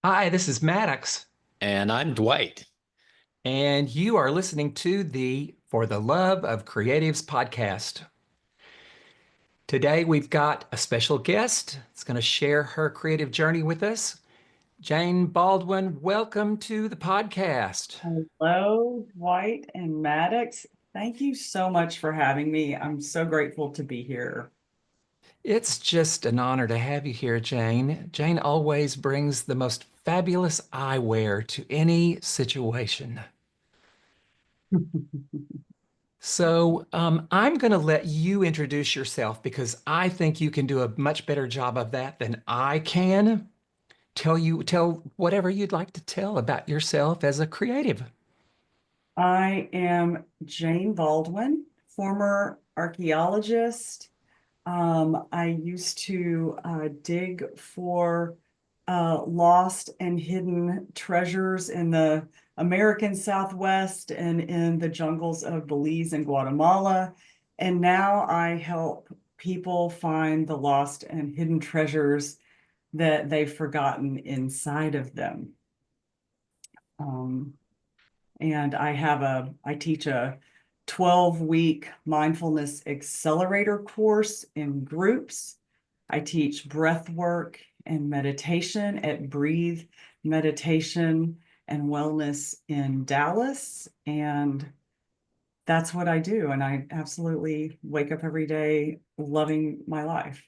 Hi, this is Maddox, And I'm Dwight. and you are listening to the For the Love of Creatives podcast. Today, we've got a special guest that's going to share her creative journey with us. Jane Baldwin, welcome to the podcast. Hello, Dwight and Maddox. Thank you so much for having me. I'm so grateful to be here. It's just an honor to have you here, Jane. Jane always brings the most fabulous eyewear to any situation. So I'm going to let you introduce yourself because I think you can do a much better job of that than I can. Tell whatever you'd like to tell about yourself as a creative. I am Jane Baldwin, former archaeologist. I used to dig for lost and hidden treasures in the American Southwest and in the jungles of Belize and Guatemala. And now I help people find the lost and hidden treasures that they've forgotten inside of them. Um, and I teach a 12-week mindfulness accelerator course in groups. I teach breath work and meditation at Breathe Meditation and Wellness in Dallas. And that's what I do. And I absolutely wake up every day loving my life.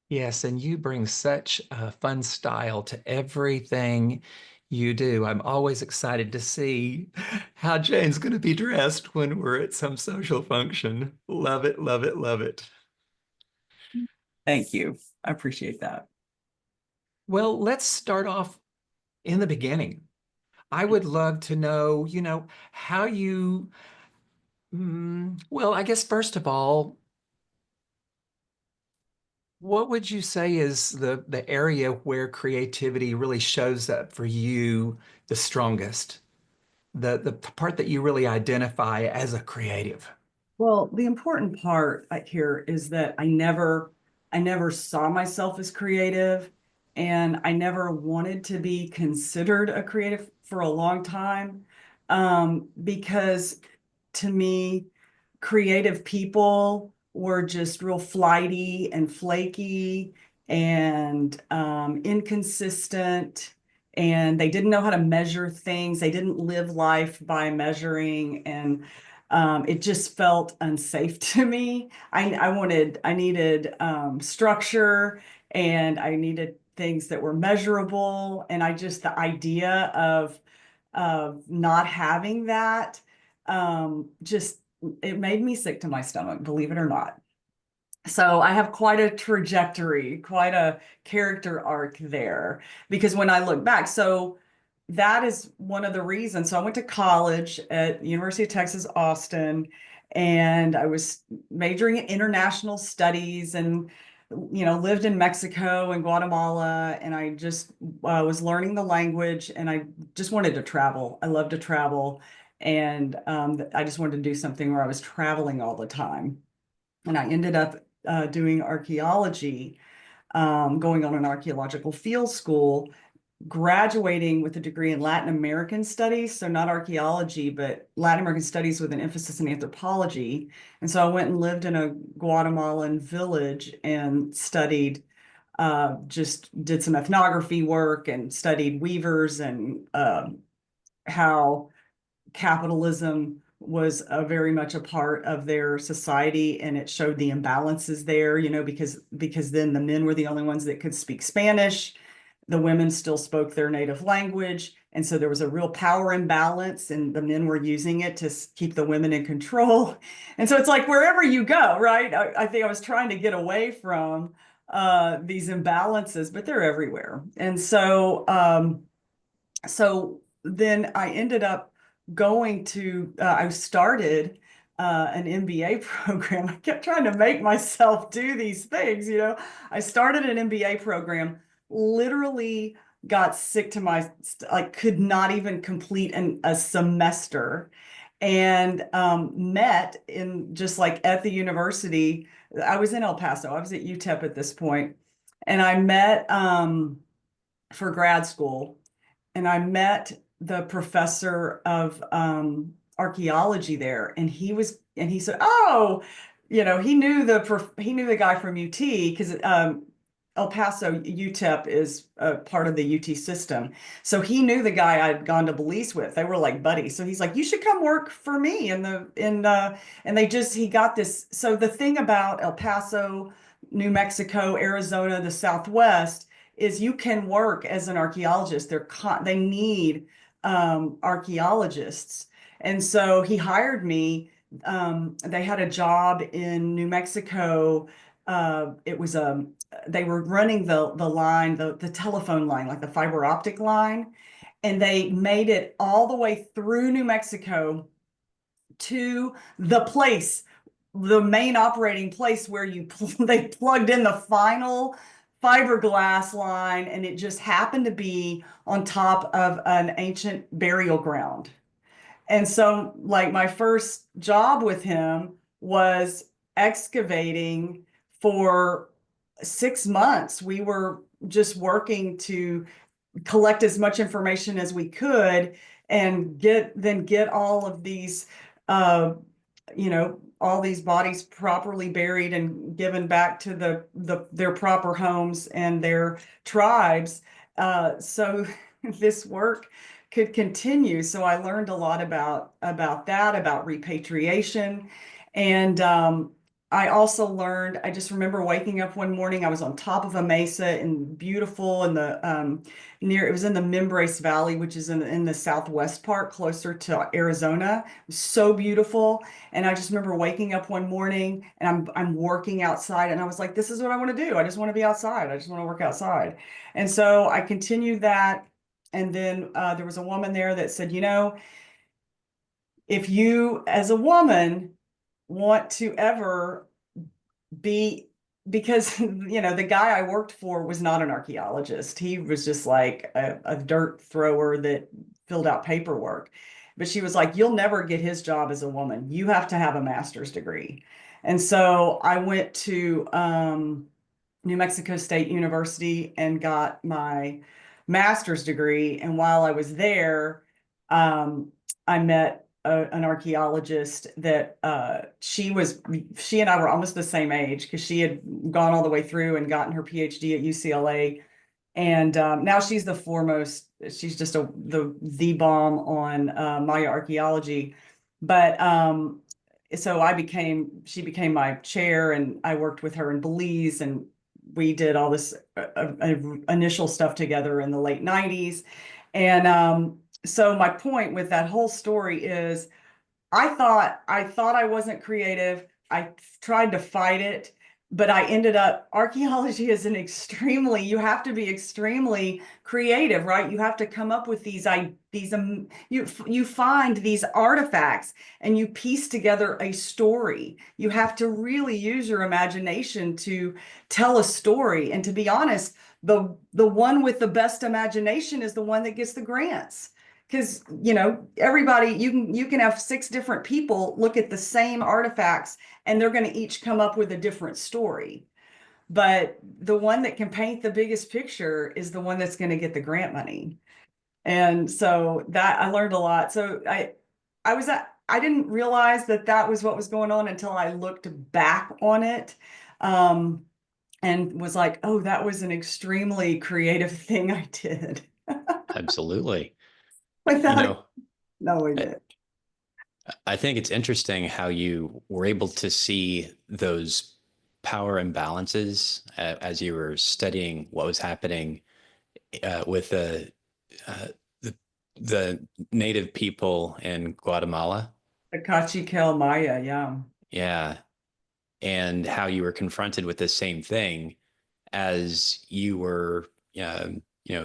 Yes, and you bring such a fun style to everything you do. I'm always excited to see how Jane's going to be dressed when we're at some social function. Love it, love it, love it. Thank you. I appreciate that. Well, let's start off in the beginning. I would love to know, how you, well, I guess first of all, what would you say is the area where creativity really shows up for you the strongest? The part that you really identify as a creative? Well, the important part here is that I never saw myself as creative, and I never wanted to be considered a creative for a long time, because to me, creative people were just real flighty and flaky and inconsistent, and they didn't know how to measure things. They didn't live life by measuring, and it just felt unsafe to me. I needed structure, and I needed things that were measurable, and the idea of not having that, just it made me sick to my stomach, believe it or not. So I have quite a trajectory, quite a character arc there, because when I look back, so that is one of the reasons. So I went to college at University of Texas, Austin, and I was majoring in international studies and lived in Mexico and Guatemala, and I just was learning the language, and I just wanted to travel. I love to travel, and I just wanted to do something where I was traveling all the time. And I ended up doing archaeology, going on an archaeological field school, graduating with a degree in Latin American studies. So not archaeology, but Latin American studies with an emphasis in anthropology. And so I went and lived in a Guatemalan village and studied, just did some ethnography work and studied weavers and how capitalism was very much a part of their society, and it showed the imbalances there, because then the men were the only ones that could speak Spanish. The women still spoke their native language, and so there was a real power imbalance, and the men were using it to keep the women in control. And so it's like wherever you go, right? I think I was trying to get away from these imbalances, but they're everywhere. And so then I ended up I started an MBA program. I kept trying to make myself do these things. I started an MBA program, literally got sick to like, could not even complete a semester, and met in just like at the university. I was in El Paso. I was at UTEP at this point, and I met for grad school, and I met the professor of archaeology there, and he said, "Oh, he knew the guy from UT because El Paso UTEP is a part of the UT system, so he knew the guy I'd gone to Belize with. They were like buddies. So he's like, you should come work for me and he got this. So the thing about El Paso, New Mexico, Arizona, the Southwest is you can work as an archaeologist. They need archaeologists. And so he hired me. They had a job in New Mexico. They were running the telephone line, like the fiber optic line, and they made it all the way through New Mexico to the main operating place where they plugged in the final fiberglass line, and it just happened to be on top of an ancient burial ground. And so, like, my first job with him was excavating for 6 months. We were just working to collect as much information as we could and get all of these all these bodies properly buried and given back to their proper homes and their tribes, so this work could continue. So I learned a lot about repatriation. And I also learned, I just remember waking up one morning, I was on top of a mesa and beautiful in it was in the Mimbres Valley, which is in the southwest part, closer to Arizona. It was so beautiful. And I just remember waking up one morning and I'm working outside, and I was like, this is what I want to do. I just want to be outside. I just want to work outside. And so I continued that. And then there was a woman there that said, if you as a woman want to ever be, because the guy I worked for was not an archaeologist. He was just like a dirt thrower that filled out paperwork. But she was like, you'll never get his job as a woman. You have to have a master's degree. And so I went to New Mexico State University and got my master's degree. And while I was there, I met an archaeologist that she and I were almost the same age, because she had gone all the way through and gotten her PhD at UCLA. And now she's the foremost, she's just the bomb on Maya archaeology. But so she became my chair, and I worked with her in Belize, and we did all this initial stuff together in the late 90s. And so my point with that whole story is I thought I wasn't creative. I tried to fight it, but I ended up, archaeology is you have to be extremely creative, right? You have to come up with you find these artifacts and you piece together a story. You have to really use your imagination to tell a story. And to be honest, the one with the best imagination is the one that gets the grants. Because everybody, you can have 6 different people look at the same artifacts and they're going to each come up with a different story. But the one that can paint the biggest picture is the one that's going to get the grant money. And so that I learned a lot. So I didn't realize that was what was going on until I looked back on it, and was like, oh, that was an extremely creative thing I did Absolutely. You without know, knowing I, it. I think it's interesting how you were able to see those power imbalances as you were studying what was happening with uh, the the native people in Guatemala. The Cachiquel Maya, yeah. Yeah, and how you were confronted with the same thing as you were,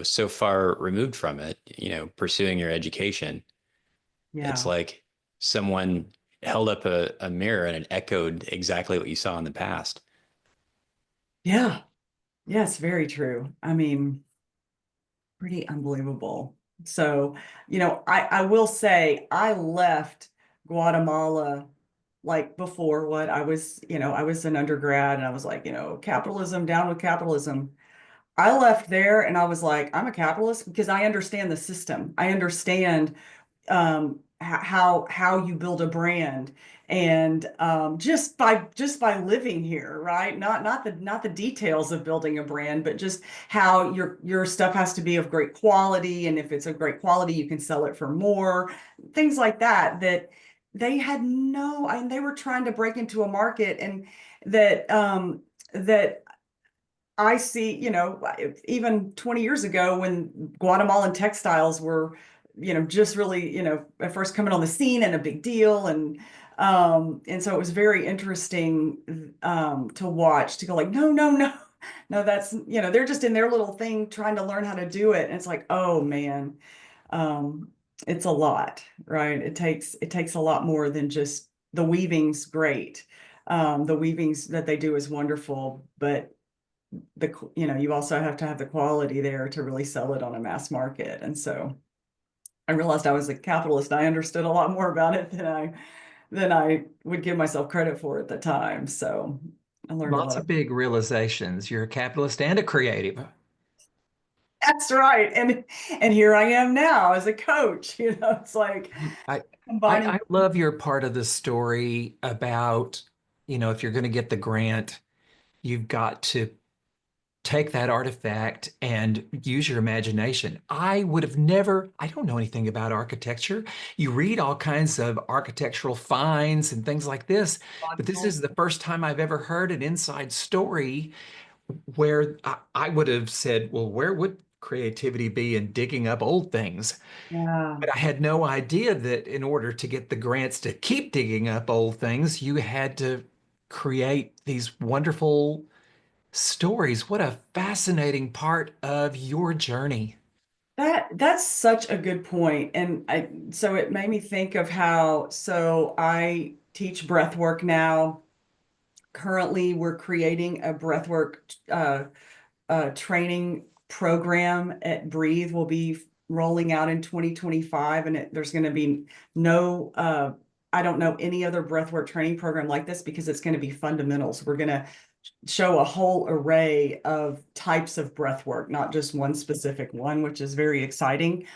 so far removed from it, pursuing your education. It's Yeah. like someone held up a mirror and it echoed exactly what you saw in the past. Yeah. Yes, very true. I mean, pretty unbelievable. So, I will say I left Guatemala like before what I was an undergrad, and I was like, capitalism, down with capitalism. I left there and I was like, I'm a capitalist because I understand the system. I understand how you build a brand, and just by living here, right? Not the details of building a brand, but just how your stuff has to be of great quality, and if it's of great quality, you can sell it for more, things like that. That they had no, and they were trying to break into a market, and that I see, even 20 years ago when Guatemalan textiles were, just really, at first coming on the scene and a big deal. And so it was very interesting to watch, to go like, no, no, no, no, that's, they're just in their little thing trying to learn how to do it. And it's like, oh man, um, it's a lot, right? It takes a lot more than just the weaving's great. The weavings that they do is wonderful, but you also have to have the quality there to really sell it on a mass market. And so I realized I was a capitalist. I understood a lot more about it than I would give myself credit for at the time. So I learned a Lots lot of of. big realizations. You're a capitalist and a creative. That's right. And here I am now as a coach. It's like I, combining. I love your part of the story about, if you're going to get the grant, you've got to take that artifact and use your imagination. I would have never, I don't know anything about architecture. You read all kinds of architectural finds and things like this, but this is the first time I've ever heard an inside story where I would have said, well, where would creativity be in digging up old things? Yeah. But I had no idea that in order to get the grants to keep digging up old things, you had to create these wonderful stories. What a fascinating part of your journey. That's such a good point. And so it made me think of how, so I teach breath work now. Currently, we're creating a breathwork training program at Breathe. Will be rolling out in 2025, and there's going to be no, I don't know any other breathwork training program like this, because it's going to be fundamentals. We're going to show a whole array of types of breath work, not just one specific one, which is very exciting.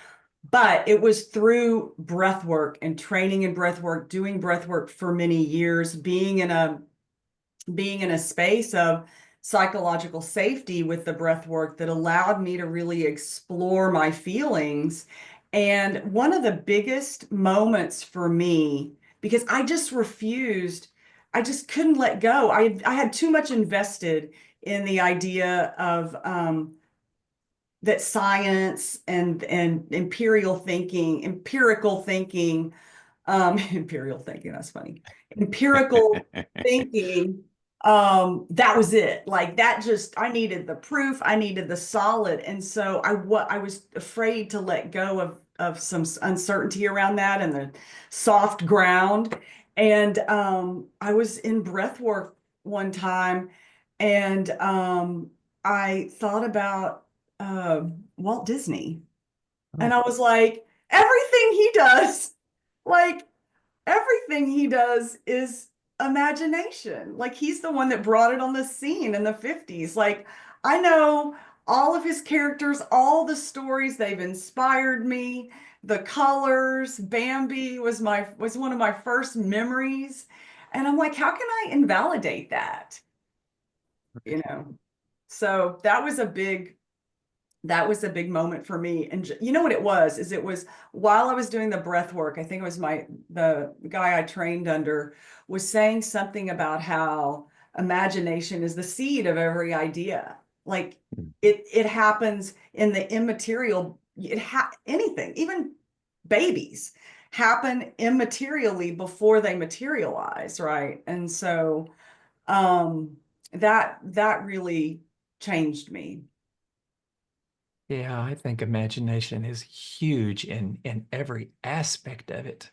But it was through breath work and training in breath work, doing breath work for many years, being in a space of psychological safety with the breath work, that allowed me to really explore my feelings. And one of the biggest moments for me, because I just couldn't let go. I had too much invested in the idea of that science and empirical thinking, imperial thinking, that's funny. Empirical thinking, that was it. Like that, just, I needed the proof, I needed the solid. And so I was afraid to let go of some uncertainty around that and the soft ground. And I was in breath work one time, and I thought about uh, Walt Disney. And Oh, I was like, everything he does, like everything he does is imagination. Like he's the one that brought it on the scene in the 50s. Like I know all of his characters, all the stories, they've inspired me. The colors, Bambi was one of my first memories. And I'm like, how can I invalidate that? You know? So that was a big moment for me. And you know what it was, is it was while I was doing the breath work, I think it was the guy I trained under was saying something about how imagination is the seed of every idea. Like it happens in the immaterial, anything, even babies happen immaterially before they materialize, right? And so that really changed me. yeah, I think imagination is huge in every aspect of it.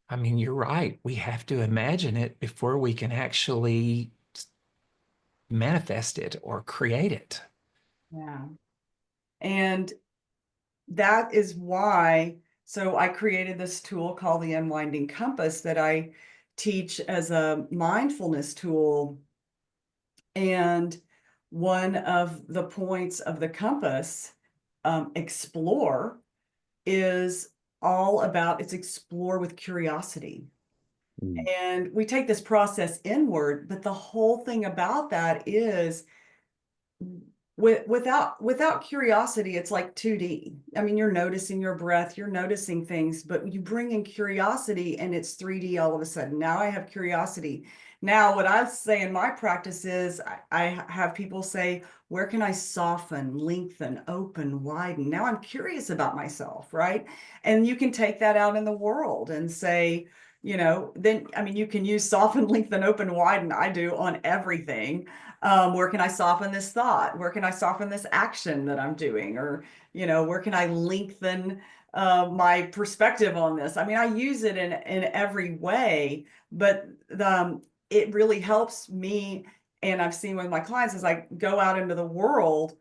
I mean, you're right. We have to imagine it before we can actually manifest it or create it. Yeah. And that is why, so I created this tool called the Unwinding Compass that I teach as a mindfulness tool. And one of the points of the compass, explore, is all about, it's explore with curiosity. Mm. And we take this process inward, but the whole thing about that is without curiosity, it's like 2D. I mean, you're noticing your breath, you're noticing things, but you bring in curiosity and it's 3D all of a sudden. Now I have curiosity. Now, what I say in my practice is I have people say, where can I soften, lengthen, open, widen? Now I'm curious about myself, right? And you can take that out in the world and say, then, I mean, you can use soften, lengthen, open, widen. I do on everything. Where can I soften this thought? Where can I soften this action that I'm doing? Or, where can I lengthen my perspective on this? I mean, I use it in every way, but it really helps me. And I've seen with my clients as I go out into the world,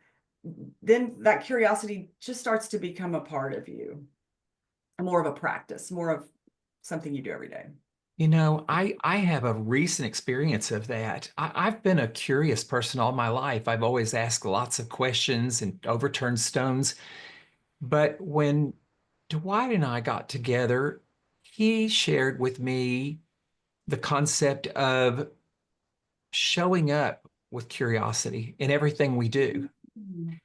then that curiosity just starts to become a part of you, more of a practice, more of something you do every day. I have a recent experience of that. I've been a curious person all my life. I've always asked lots of questions and overturned stones. But when Dwight and I got together, he shared with me the concept of showing up with curiosity in everything we do, Mhm.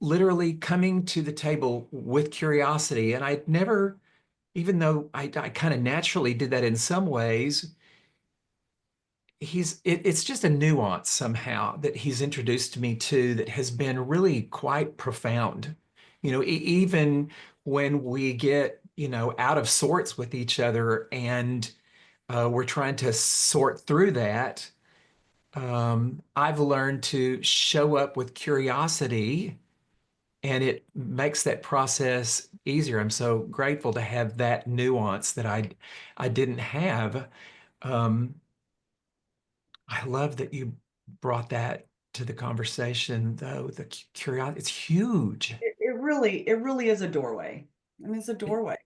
literally coming to the table with curiosity. And I'd never, even though I kind of naturally did that in some ways, it's just a nuance somehow that he's introduced me to that has been really quite profound. Even when we get, out of sorts with each other and we're trying to sort through that, I've learned to show up with curiosity and it makes that process easier. I'm so grateful to have that nuance that I didn't have. Um, I love that you brought that to the conversation, though. The curiosity, it's huge. It really is a doorway. I mean, it's a doorway.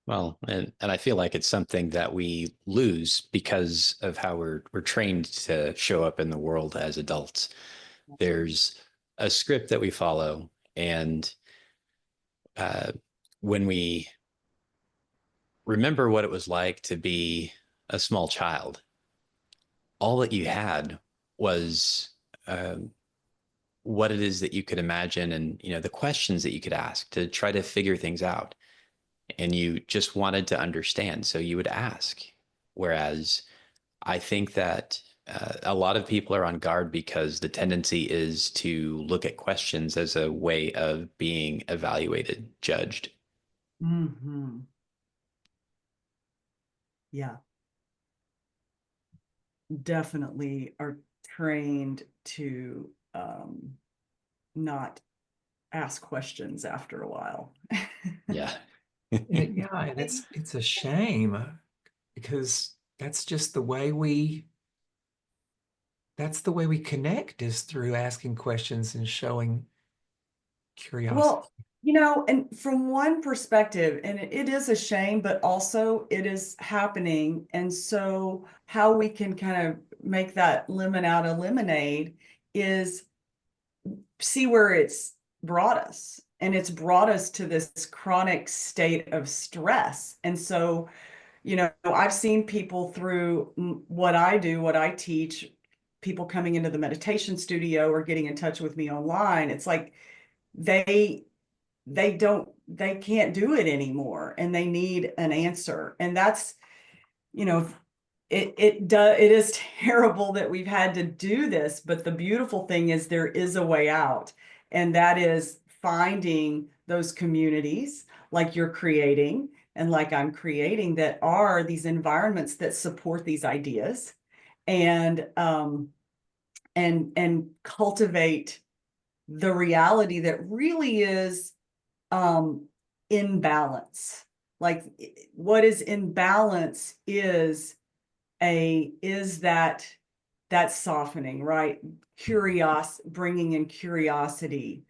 Well, and I feel like it's something that we lose because of how we're trained to show up in the world as adults. There's a script that we follow, and uh, when we remember what it was like to be a small child, all that you had was um, what it is that you could imagine, and the questions that you could ask to try to figure things out, and you just wanted to understand, so you would ask. Whereas I think that a lot of people are on guard because the tendency is to look at questions as a way of being evaluated, judged. Hmm. Yeah, definitely are trained to not ask questions after a while. Yeah. Yeah, and it's a shame because that's the way we connect is through asking questions and showing curiosity. Well, and from one perspective, and it is a shame, but also it is happening. And so, how we can kind of make that lemon out of lemonade is see where it's brought us. And it's brought us to this chronic state of stress. And so, I've seen people through what I do, what I teach, people coming into the meditation studio or getting in touch with me online. It's like they they can't do it anymore and they need an answer. And that's, you know, it is terrible that we've had to do this, but the beautiful thing is there is a way out. And that is finding those communities like you're creating and like I'm creating that are these environments that support these ideas and and cultivate the reality that really is um in balance. Like what is in balance is that softening, right? Bringing in curiosity,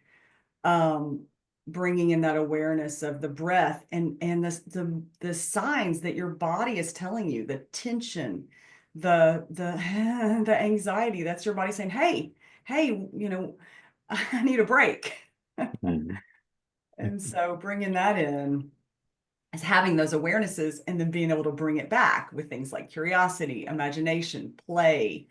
um, bringing in that awareness of the breath and the signs that your body is telling you, the tension, the the anxiety. That's your body saying, hey, I need a break. Mhm. And so bringing that in is having those awarenesses and then being able to bring it back with things like curiosity, imagination, play,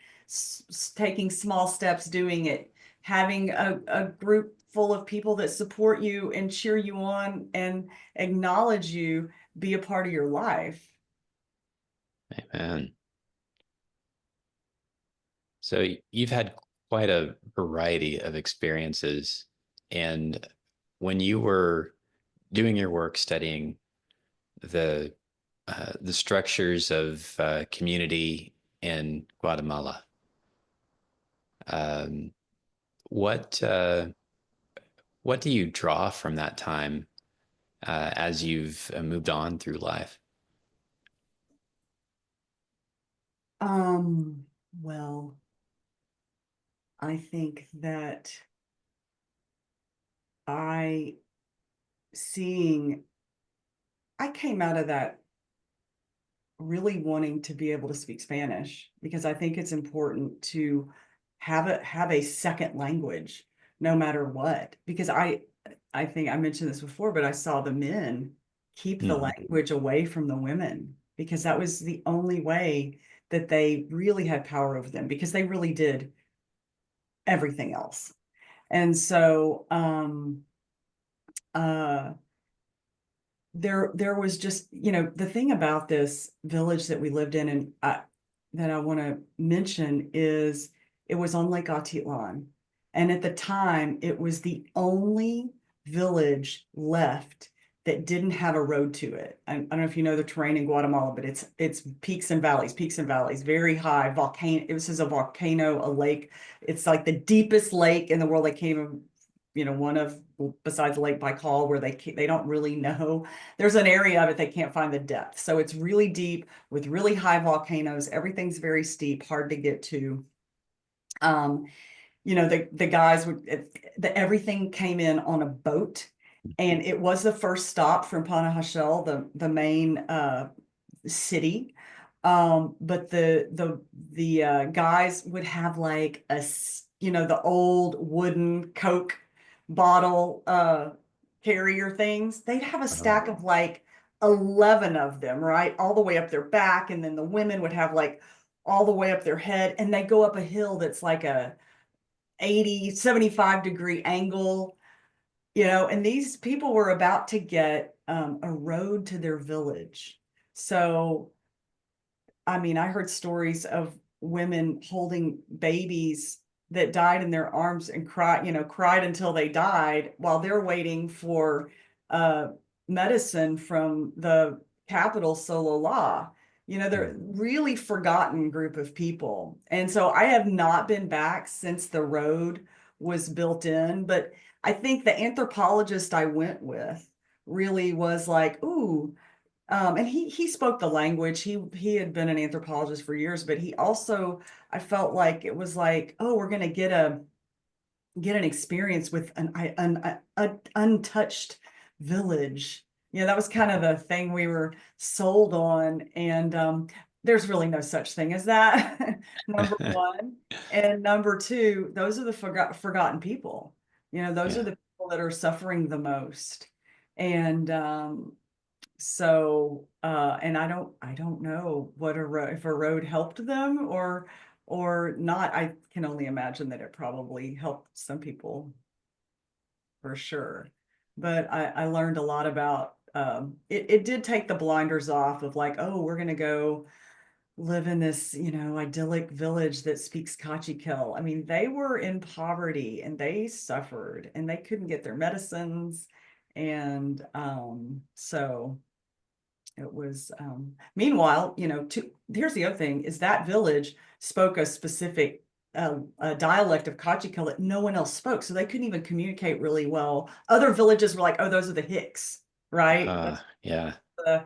taking small steps, doing it, having a group full of people that support you and cheer you on and acknowledge you, be a part of your life. Amen. So you've had quite a variety of experiences. And when you were doing your work studying the the structures of community in Guatemala, um, what what do you draw from that time as you've moved on through life? Well, I think that I seeing, I came out of that really wanting to be able to speak Spanish because I think it's important to have a second language no matter what. Because I think I mentioned this before, but I saw the men keep the Mhm. language away from the women because that was the only way that they really had power over them because they really did everything else. And so uh there was just, the thing about this village that we lived in and that I want to mention is it was on Lake Atitlan. And at the time, it was the only village left that didn't have a road to it. I don't know if you know the terrain in Guatemala, but it's peaks and valleys, very high volcano. This is a volcano, a lake. It's like the deepest lake in the world. They can't even, one of besides Lake Baikal where they don't really know. There's an area of it they can't find the depth. So it's really deep with really high volcanoes. Everything's very steep, hard to get to. Um, the guys everything came in on a boat, and it was the first stop from Panajachel, the main city. But the guys would have like the old wooden Coke bottle carrier things. They'd have a Oh, stack of like 11 of them, right? All the way up their back. And then the women would have like all the way up their head. And they go up a hill that's like a 75-degree angle, and these people were about to get a road to their village. So I mean, I heard stories of women holding babies that died in their arms and cried until they died while they're waiting for uh, medicine from the capital, Sololá. They're really forgotten group of people. And so I have not been back since the road was built in, but I think the anthropologist I went with really was like, ooh, and he spoke the language. He had been an anthropologist for years, but he also, I felt like it was like, oh, we're going to get an experience with an untouched village. That was kind of the thing we were sold on. And there's really no such thing as that. Number one, and number two, those are the forgotten people. Those are yeah. the people that are suffering the most. And so, and I don't know what if a road helped them or not. I can only imagine that it probably helped some people for sure. But I learned a lot about, it did take the blinders off of like, oh, we're gonna go live in this, idyllic village that speaks Kachikel. I mean, they were in poverty and they suffered and they couldn't get their medicines. And so it was, meanwhile, here's the other thing is that village spoke a specific a dialect of Kachiko that no one else spoke. So they couldn't even communicate really well. Other villages were like, oh, those are the Hicks, right? Yeah. The,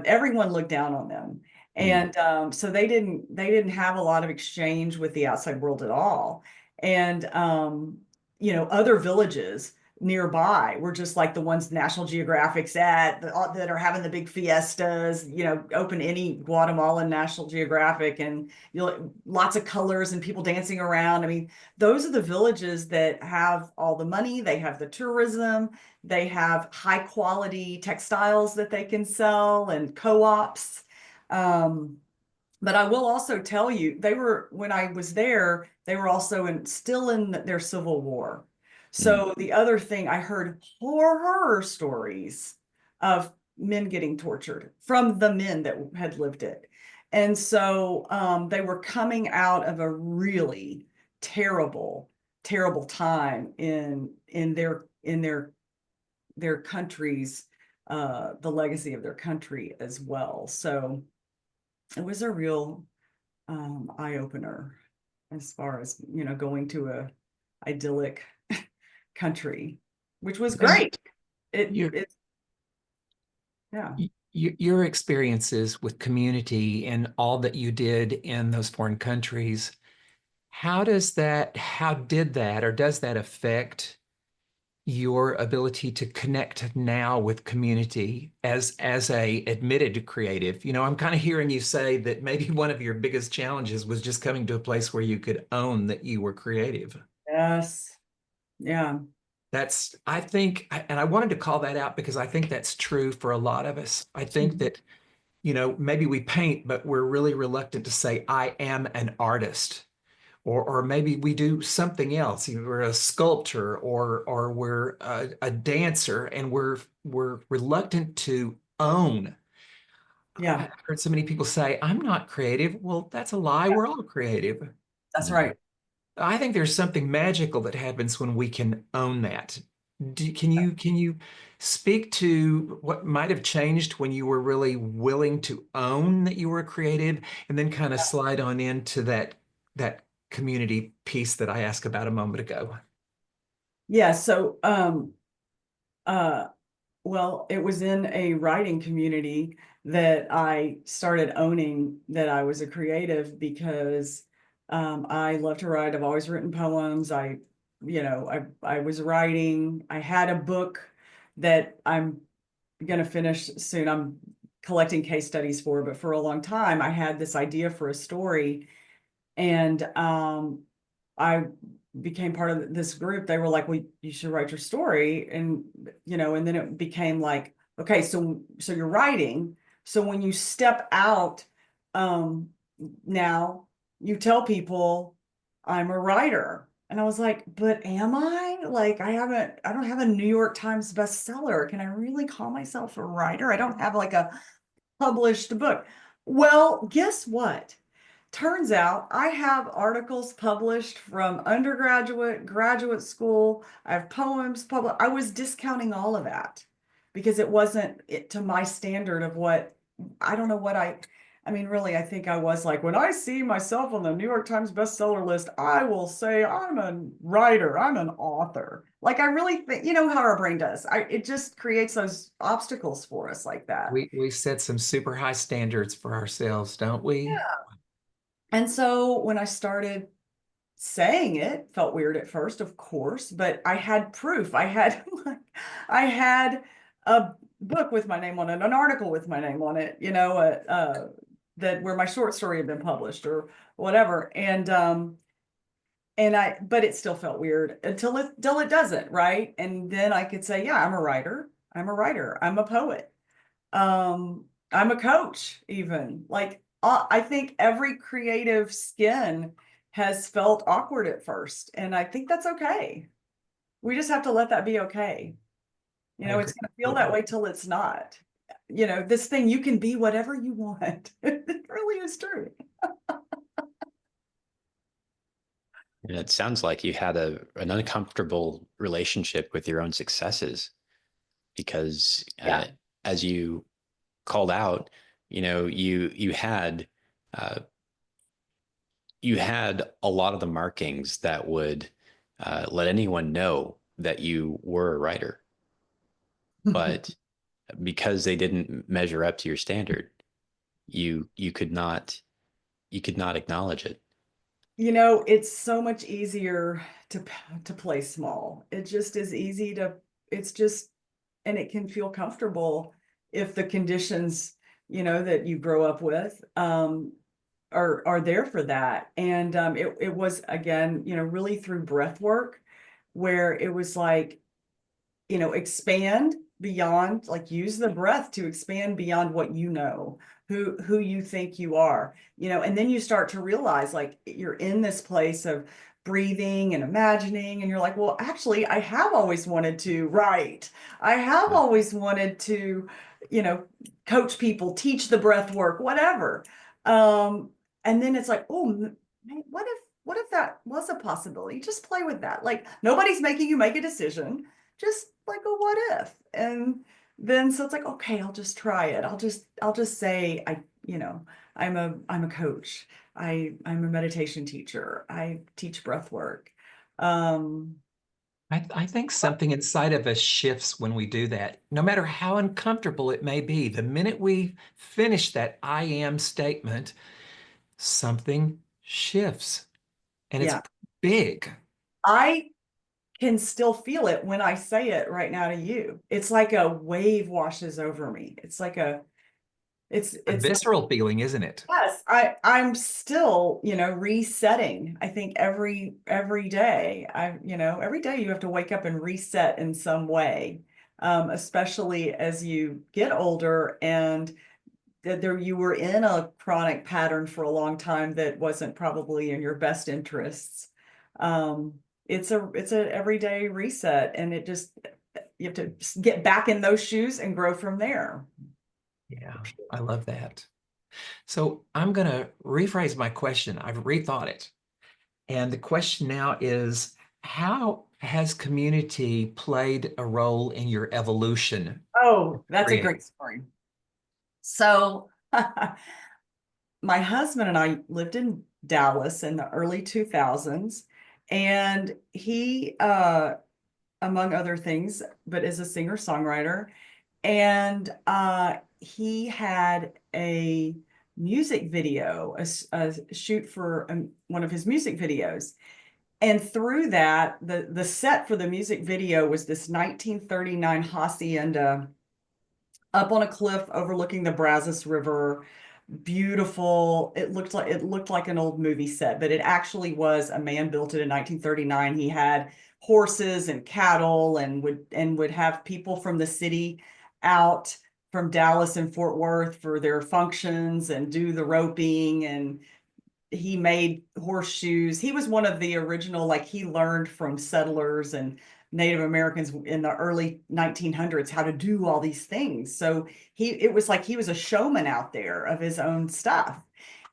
everyone looked down on them. Mm. And so they didn't have a lot of exchange with the outside world at all. And other villages nearby were just like the ones National Geographic's at that are having the big fiestas. Open any Guatemalan National Geographic, and lots of colors and people dancing around. I mean, those are the villages that have all the money. They have the tourism. They have high quality textiles that they can sell and co-ops. But I will also tell you, when I was there, they were also still in their civil war. Mm. So the other thing, I heard horror stories of men getting tortured from the men that had lived it. And so they were coming out of a really terrible, terrible time in their countries, the legacy of their country as well. So it was a real eye opener as far as going to a idyllic country, which was And great. It your it Yeah. your experiences with community and all that you did in those foreign countries, how did that or does that affect your ability to connect now with community as a admitted creative? I'm kind of hearing you say that maybe one of your biggest challenges was just coming to a place where you could own that you were creative. Yes. Yeah. I think, and I wanted to call that out because I think that's true for a lot of us. I think that, maybe we paint, but we're really reluctant to say, I am an artist. Or maybe we do something else. We're a sculptor or we're a dancer, and we're reluctant to own. Yeah. I've heard so many people say, I'm not creative. Well, that's a lie. Yeah. We're all creative. That's Mm. right. I think there's something magical that happens when we can own that. Can you speak to what might have changed when you were really willing to own that you were creative, and then kind of slide on into that community piece that I asked about a moment ago? Yeah. So uh well, it was in a writing community that I started owning that I was a creative, because I love to write. I've always written poems. I was writing. I had a book that I'm going to finish soon. I'm collecting case studies for, but for a long time, I had this idea for a story, and I became part of this group. They were like, well, you should write your story. And then it became like, okay, so you're writing. So when you step out, um, now you tell people I'm a writer. And I was like, but am I? Like, I don't have a New York Times bestseller. Can I really call myself a writer? I don't have like a published book. Well, guess what? Turns out I have articles published from undergraduate, graduate school. I have poems published. I was discounting all of that because it wasn't to my standard of what I don't know what I mean, really, I think I was like, when I see myself on the New York Times bestseller list, I will say I'm a writer, I'm an author. Like, I really think, how our brain does. It just creates those obstacles for us like that. We set some super high standards for ourselves, don't we? And so when I started saying it, felt weird at first, of course, but I had proof. I had a book with my name on it, an article with my name on it, that where my short story had been published or whatever. But it still felt weird until it doesn't, right? And then I could say, yeah, I'm a writer. I'm a writer. I'm a poet. I'm a coach, even. Like, I think every creative skin has felt awkward at first, and I think that's okay. We just have to let that be okay. I agree It's going to feel that completely. way till it's not. This thing, you can be whatever you want. It really is true. And it sounds like you had an uncomfortable relationship with your own successes because Yeah. as you called out, uh, you had a lot of the markings that would let anyone know that you were a writer, but because they didn't measure up to your standard, you could not acknowledge it. it's so much easier to play small. It just is easy to, it's just, and it can feel comfortable if the conditions, that you grow up with, are there for that. And it was, again, really through breath work, where it was like, expand beyond, like, use the breath to expand beyond what who you think you are, and then you start to realize, like, you're in this place of breathing and imagining, and you're like, well, actually, I have always wanted to write. I have always wanted to, you know, coach people, teach the breath work, whatever. And then it's like, oh, what if that was a possibility? Just play with that. Like, nobody's making you make a decision, just like a what if. And then so it's like, okay, I'll just try it. I'll just say, I'm a coach. I'm a meditation teacher. I teach breath work. Um, I think something inside of us shifts when we do that, no matter how uncomfortable it may be. The minute we finish that I am statement, something shifts and it's yeah, big. I can still feel it when I say it right now to you. It's like a wave washes over me. It's like A it's like, visceral feeling, isn't it? yes, I'm still, resetting. I think every day, every day you have to wake up and reset in some way. Especially as you get older, and that there you were in a chronic pattern for a long time that wasn't probably in your best interests. Um, it's a everyday reset, and you have to get back in those shoes and grow from there. Yeah, I love that. So I'm going to rephrase my question. I've rethought it. And the question now is, how has community played a role in your evolution? Oh, that's a Create. great story. So my husband and I lived in Dallas in the early 2000s, and he, among other things, but is a singer-songwriter, and he had a music video, a shoot for one of his music videos. And through that, the set for the music video was this 1939 hacienda up on a cliff overlooking the Brazos River. Beautiful. It looked like an old movie set, but it actually was. A man built it in 1939. He had horses and cattle, and would have people from the city out from Dallas and Fort Worth for their functions and do the roping, and he made horseshoes. He was one of the original, like, he learned from settlers and Native Americans in the early 1900s how to do all these things. So it was like he was a showman out there of his own stuff.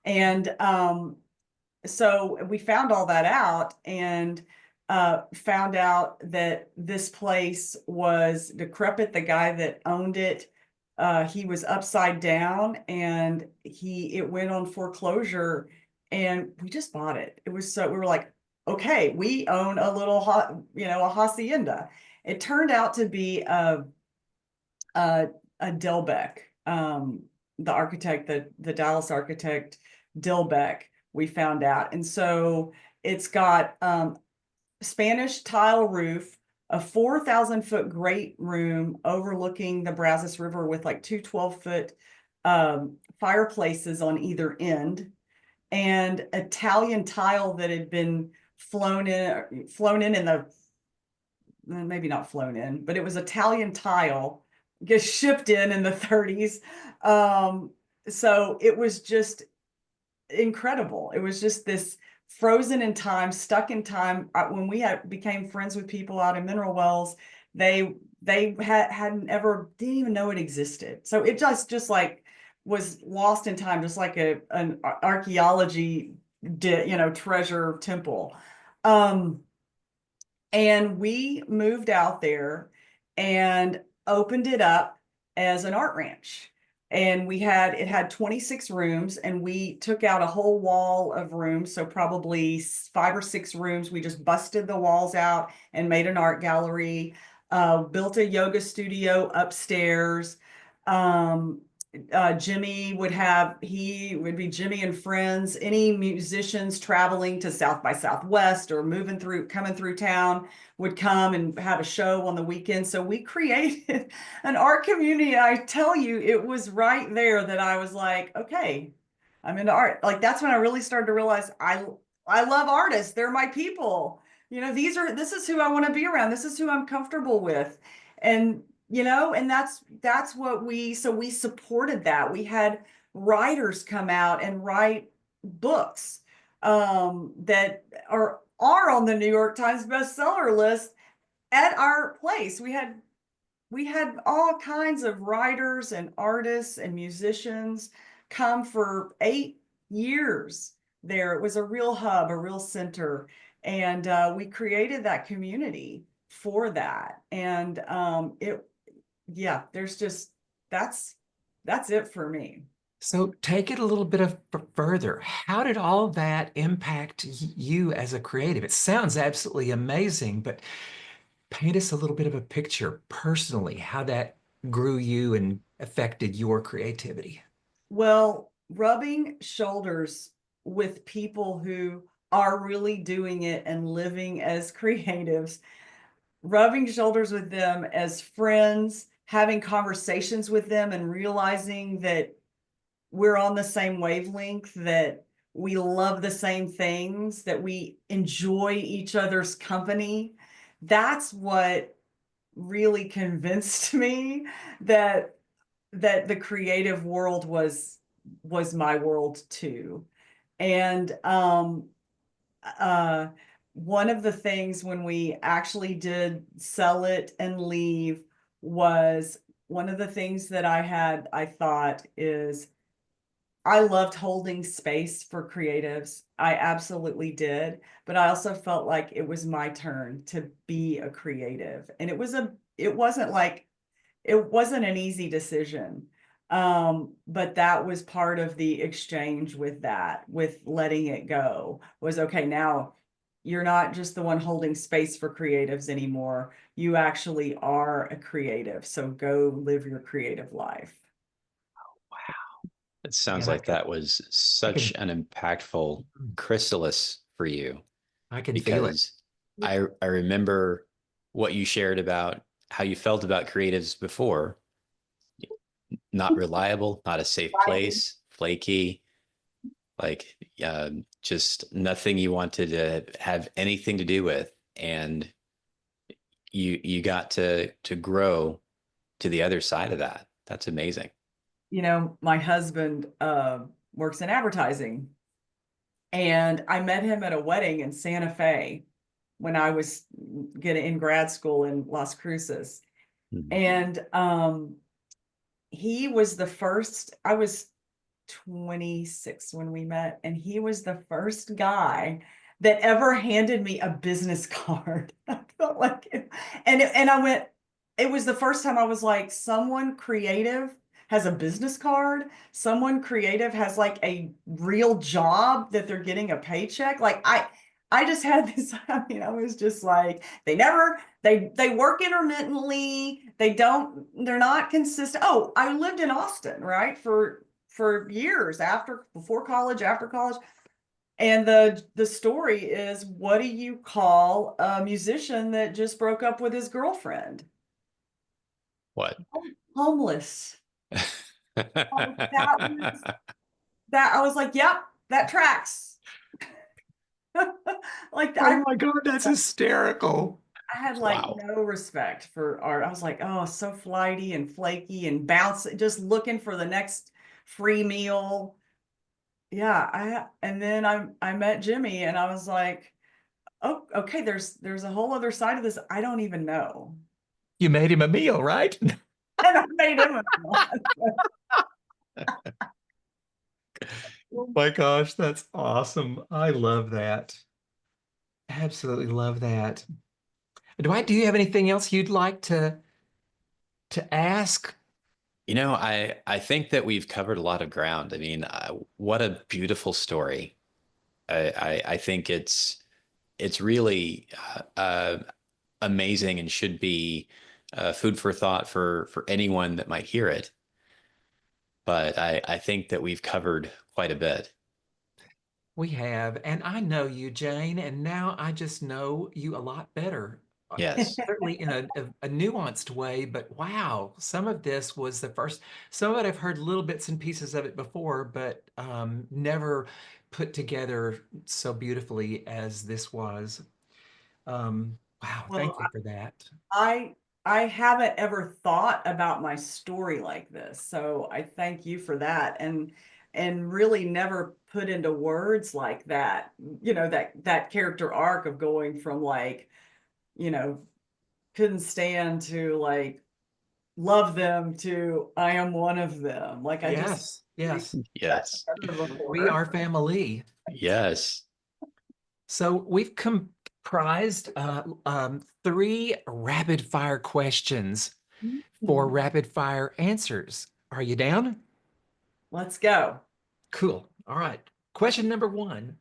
And so we found all that out, and found out that this place was decrepit. The guy that owned it, he was upside down, and it went on foreclosure, and we just bought it. It was so, we were like, okay, we own a little a hacienda. It turned out to be a Dilbeck, the architect, the Dallas architect Dilbeck, we found out. And so it's got Spanish tile roof, a 4,000-foot great room overlooking the Brazos River with like two 12-foot fireplaces on either end, and Italian tile that had been flown in the, maybe not flown in, but it was Italian tile, gets shipped in the 30s. So it was just incredible. It was just this frozen in time, stuck in time. When we became friends with people out in Mineral Wells, they hadn't ever, didn't even know it existed. So it just like was lost in time, just like an archaeology treasure temple. And we moved out there and opened it up as an art ranch. And it had 26 rooms, and we took out a whole wall of rooms. So probably 5 or 6 rooms. We just busted the walls out and made an art gallery, built a yoga studio upstairs. he would be Jimmy and friends. Any musicians traveling to South by Southwest or coming through town would come and have a show on the weekend. So we created an art community. I tell you, it was right there that I was like, okay, I'm into art. Like that's when I really started to realize I love artists. They're my people. This is who I want to be around. This is who I'm comfortable with. And and that's what we supported that. We had writers come out and write books that are on the New York Times bestseller list at our place. We had all kinds of writers and artists and musicians come for 8 years there. It was a real hub, a real center. And we created that community for that. And yeah, that's it for me. So take it a little bit further. How did all that impact you as a creative? It sounds absolutely amazing, but paint us a little bit of a picture personally, how that grew you and affected your creativity. Well, rubbing shoulders with people who are really doing it and living as creatives, rubbing shoulders with them as friends, having conversations with them and realizing that we're on the same wavelength, that we love the same things, that we enjoy each other's company. That's what really convinced me that the creative world was my world too. And one of the things when we actually did sell it and leave was one of the things that I thought is I loved holding space for creatives. I absolutely did. But I also felt like it was my turn to be a creative. And it wasn't an easy decision. But that was part of the exchange with letting it go was okay, now you're not just the one holding space for creatives anymore. You actually are a creative. So go live your creative life. It sounds And I like can, that was I such can, an impactful chrysalis for you, I can feel it. because I remember what you shared about how you felt about creatives before. Not reliable, not a safe place, flaky, like just nothing you wanted to have anything to do with. And you got to grow to the other side of that. That's amazing. My husband works in advertising, and I met him at a wedding in Santa Fe when I was getting in grad school in Las Cruces. Mhm. And he was the first, I was 26 when we met, and he was the first guy that ever handed me a business card. I felt like it. And I went, it was the first time I was like, someone creative has a business card. Someone creative has like a real job that they're getting a paycheck. Like I just had this, I mean, I was just like, they work intermittently. They're not consistent. Oh, I lived in Austin, right? For years before college, after college. And the story is, what do you call a musician that just broke up with his girlfriend? What? Homeless. Oh, that I was like, yep, that tracks. Like Oh my God, that's hysterical. I had like Wow. no respect for art. I was like, oh, so flighty and flaky and bounce, just looking for the next free meal. Yeah, and then I met Jimmy and I was like, oh, okay, there's a whole other side of this I don't even know. You made him a meal, right? And I made him Oh my gosh, that's awesome. I love that. Absolutely love that. Dwight, do you have anything else you'd like to ask? I think that we've covered a lot of ground. I mean, what a beautiful story. I think it's really amazing and should be food for thought for anyone that might hear it. but I think that we've covered quite a bit. We have, and I know you, Jane, and now I just know you a lot better. Yes. Certainly in a nuanced way, but wow, some of this was the first. Some of it I've heard little bits and pieces of it before, but never put together so beautifully as this was. Wow, Well, thank you for that. I I haven't ever thought about my story like this, so I thank you for that, and really never put into words like that. That character arc of going from like, you know, couldn't stand to like love them to I am one of them. Like I just Yes, didn't yes, put that Yes. together we before. are family. Yes. So we've comprised three rapid fire questions for Mhm. rapid fire answers. Are you down? Let's go. Cool. All right. Question number one.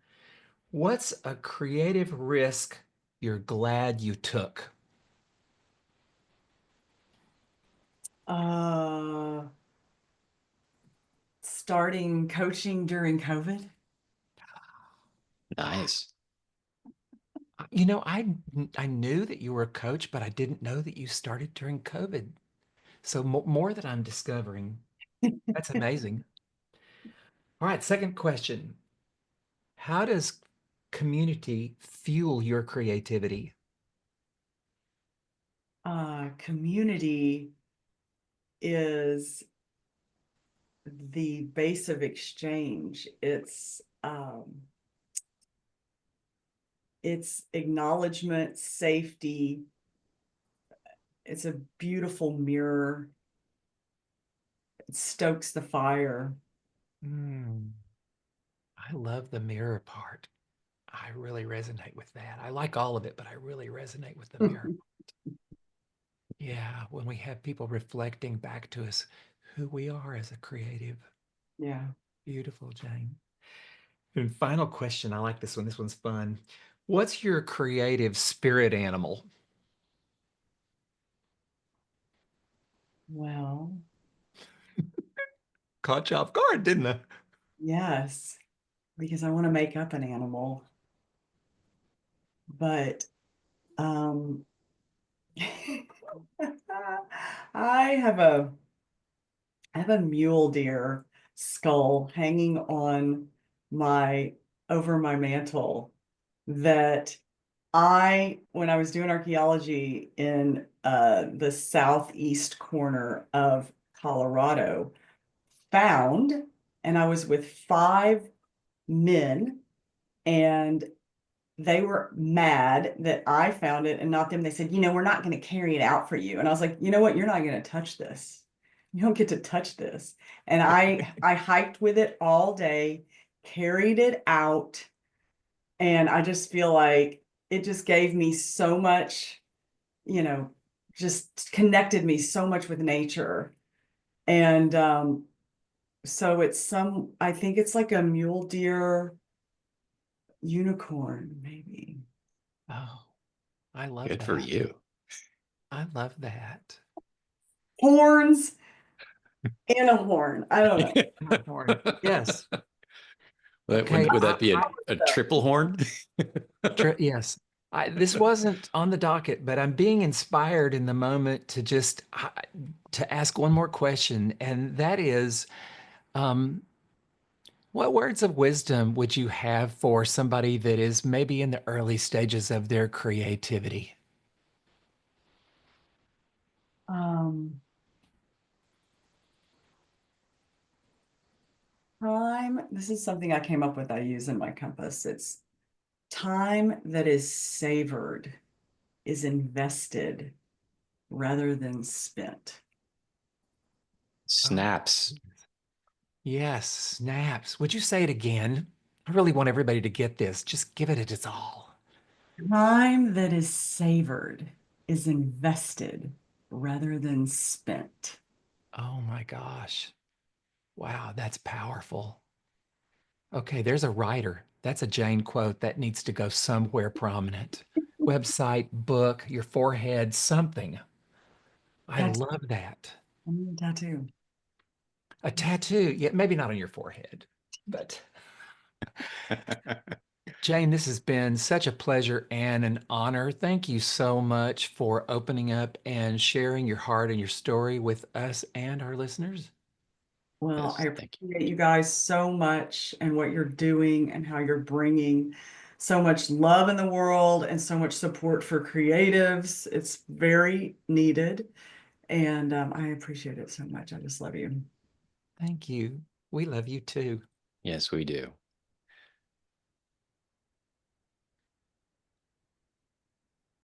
What's a creative risk you're glad you took? Uh, Starting coaching during COVID. Nice. You know, I knew that you were a coach, but I didn't know that you started during COVID. So more that I'm discovering. That's amazing. All right, second question. How does community fuel your creativity? Community is the base of exchange. It's acknowledgement, safety. It's a beautiful mirror. It stokes the fire. Mm, I love the mirror part. I really resonate with that. I like all of it, but I really resonate with the mirror. Yeah, when we have people reflecting back to us who we are as a creative. Yeah. Beautiful, Jane. And final question. I like this one. This one's fun. What's your creative spirit animal? Well, Caught you off guard, didn't I? yes, because I want to make up an animal, but um I have a I have a mule deer skull hanging on my over my mantle that when I was doing archaeology in the southeast corner of Colorado, found, and I was with 5 men, and they were mad that I found it and not them. They said, we're not going to carry it out for you. And I was like, you know what? You're not going to touch this. You don't get to touch this. And I hiked with it all day, carried it out, and I just feel like it just gave me so much, you know, just connected me so much with nature. And so I think it's like a mule deer unicorn, maybe. Oh, I love Good for that. you. I love that. Horns and a horn. I don't know. Unicorn. Yes. Okay. Would that be a So, triple horn? Yes. This wasn't on the docket, but I'm being inspired in the moment to just to ask one more question, and that is, um, what words of wisdom would you have for somebody that is maybe in the early stages of their creativity? um, this is something I came up with, I use in my compass. It's time that is savored is invested rather than spent. Oh, Snaps. yes, snaps. Would you say it again? I really want everybody to get this. Just give it its all. Time that is savored is invested rather than spent. Oh my gosh. Wow, that's powerful. Okay, there's a writer. That's a Jane quote that needs to go somewhere prominent. Website, book, your forehead, something. I Tattoo. love that. I need a tattoo. A tattoo. Yeah, maybe not on your forehead, but Jane, this has been such a pleasure and an honor. Thank you so much for opening up and sharing your heart and your story with us and our listeners. Well, I Yes, thank you. appreciate you guys so much and what you're doing and how you're bringing so much love in the world and so much support for creatives. It's very needed. And I appreciate it so much. I just love you. Thank you. We love you too. Yes, we do.